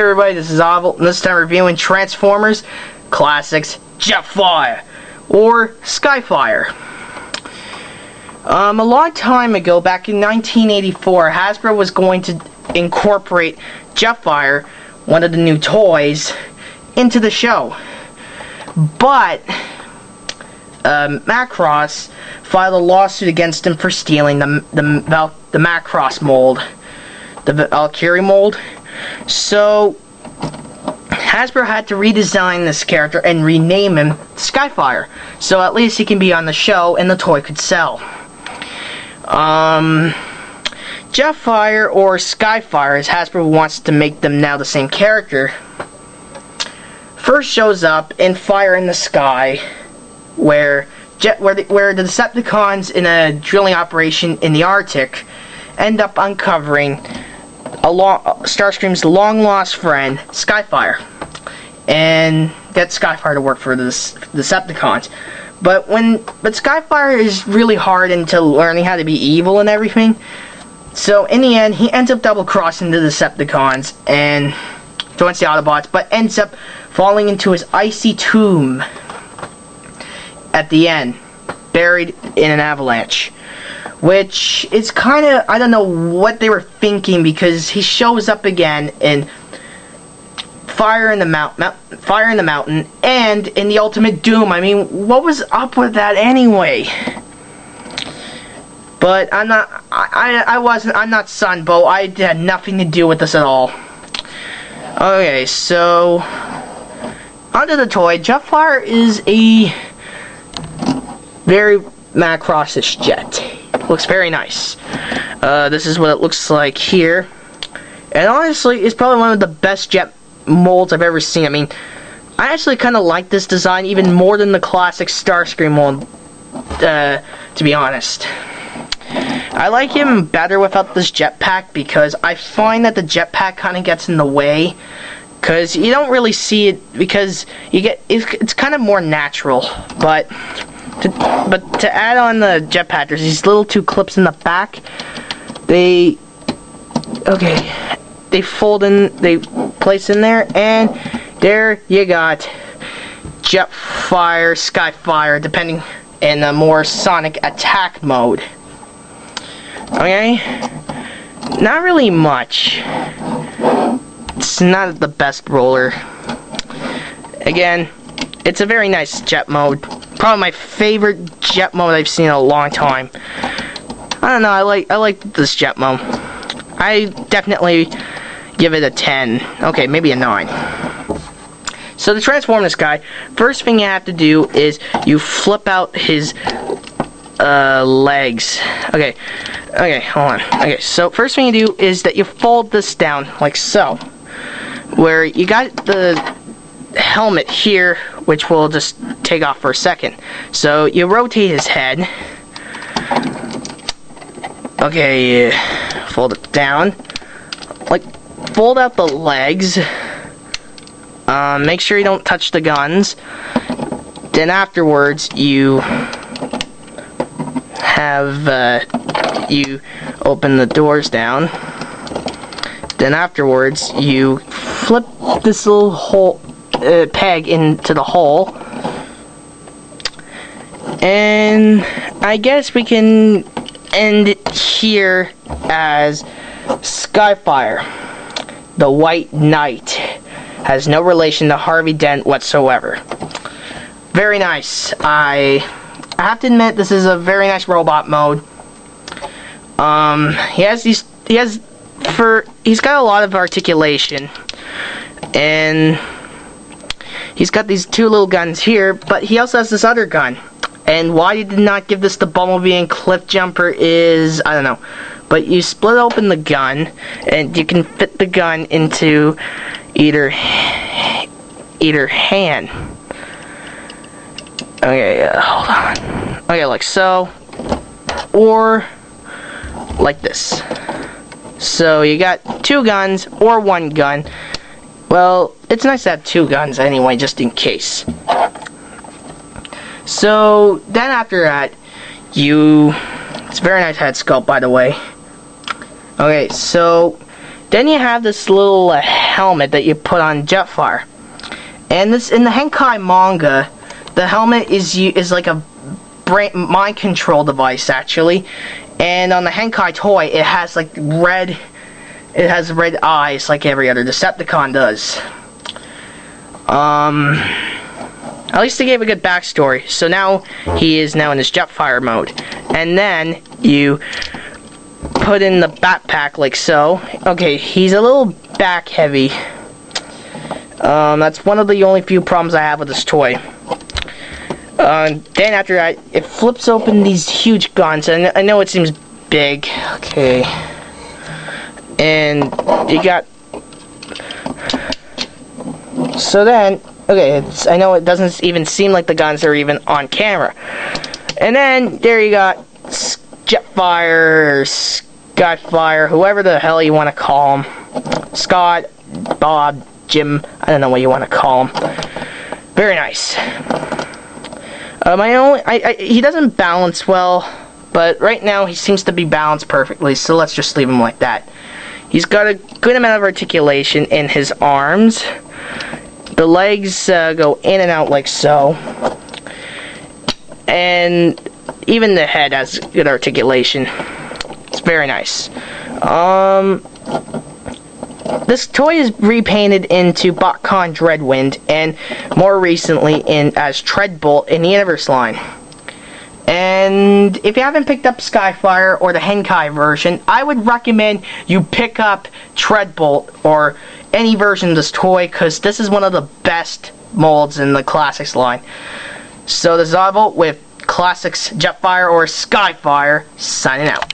everybody, this is Oval, and this time reviewing Transformers Classics Jetfire, or Skyfire. A long time ago, back in 1984, Hasbro was going to incorporate Jetfire, one of the new toys, into the show. But Macross filed a lawsuit against him for stealing the Macross mold, the Valkyrie mold. So Hasbro had to redesign this character and rename him Skyfire, so at least he can be on the show and the toy could sell. Jetfire or Skyfire, as Hasbro wants to make them now the same character, first shows up in Fire in the Sky, where the Decepticons in a drilling operation in the Arctic end up uncovering Starscream's long-lost friend, Skyfire, and get Skyfire to work for the Decepticons. But Skyfire is really hard into learning how to be evil and everything, so in the end, he ends up double-crossing the Decepticons and joins the Autobots, but ends up falling into his icy tomb at the end, buried in an avalanche. Which is kind of, I don't know what they were thinking, because he shows up again in Fire in the Mountain and in the Ultimate Doom. I mean, what was up with that anyway? But I'm not Sunbow. I had nothing to do with this at all. Okay, so onto the toy. Jetfire is a very Macross-ish jet. Looks very nice. This is what it looks like here. And honestly, it's probably one of the best jet molds I've ever seen. I mean, I actually kind of like this design even more than the classic Starscream mold, to be honest. I like him better without this jetpack, because I find that the jetpack kind of gets in the way, because you don't really see it, because it's kind of more natural. But to add on the jetpack, there's these little two clips in the back. They fold in, they place in there, and there you got Jetfire, Skyfire, depending, in a more sonic attack mode. Okay, not really much. It's not the best roller. Again, it's a very nice jet mode. Probably my favorite jet mode I've seen in a long time. I don't know, I like this jet mode. I definitely give it a 10. Okay, maybe a 9. So to transform this guy, first thing you have to do is you flip out his legs. Okay, hold on. Okay, so first thing you do is that you fold this down like so, where you got the helmet here, which we'll just take off for a second. So you rotate his head. Okay, fold it down. Like, fold out the legs. Make sure you don't touch the guns. Then afterwards, you open the doors down. Then afterwards, you flip this little hole peg into the hole, and I guess we can end it here as Skyfire, the White Knight. Has no relation to Harvey Dent whatsoever. Very nice. I have to admit, this is a very nice robot mode. He's got a lot of articulation, and he's got these two little guns here, but he also has this other gun. And why you did not give this to Bumblebee and Cliffjumper is, I don't know. But you split open the gun, and you can fit the gun into either hand. Okay, hold on. Okay, like so. Or like this. So you got two guns or one gun. Well, it's nice to have two guns anyway, just in case. So then after that, it's a very nice head sculpt, by the way. Okay, so Then you have this little helmet that you put on Jetfire. And this in the Henkai manga, the helmet is like a mind control device actually. And on the Henkai toy, it has like red eyes like every other Decepticon does. At least they gave a good backstory. So now he is now in his Jetfire mode. And then you put in the backpack like so. Okay, he's a little back heavy. That's one of the only few problems I have with this toy. Then after that, it flips open these huge guns. And I know it seems big. Okay. And you got... So then... Okay, I know it doesn't even seem like the guns are even on camera. And then, there you got Jetfire, Skyfire, whoever the hell you want to call him. Scott, Bob, Jim, I don't know what you want to call him. Very nice. He doesn't balance well, but right now he seems to be balanced perfectly, so let's just leave him like that. He's got a good amount of articulation in his arms. The legs go in and out like so. And even the head has good articulation. It's very nice. This toy is repainted into BotCon Dreadwind and more recently as Treadbolt in the Universe line. And if you haven't picked up Skyfire or the Henkai version, I would recommend you pick up Treadbolt or any version of this toy, because this is one of the best molds in the Classics line. So this is Zavo with Classics Jetfire or Skyfire, signing out.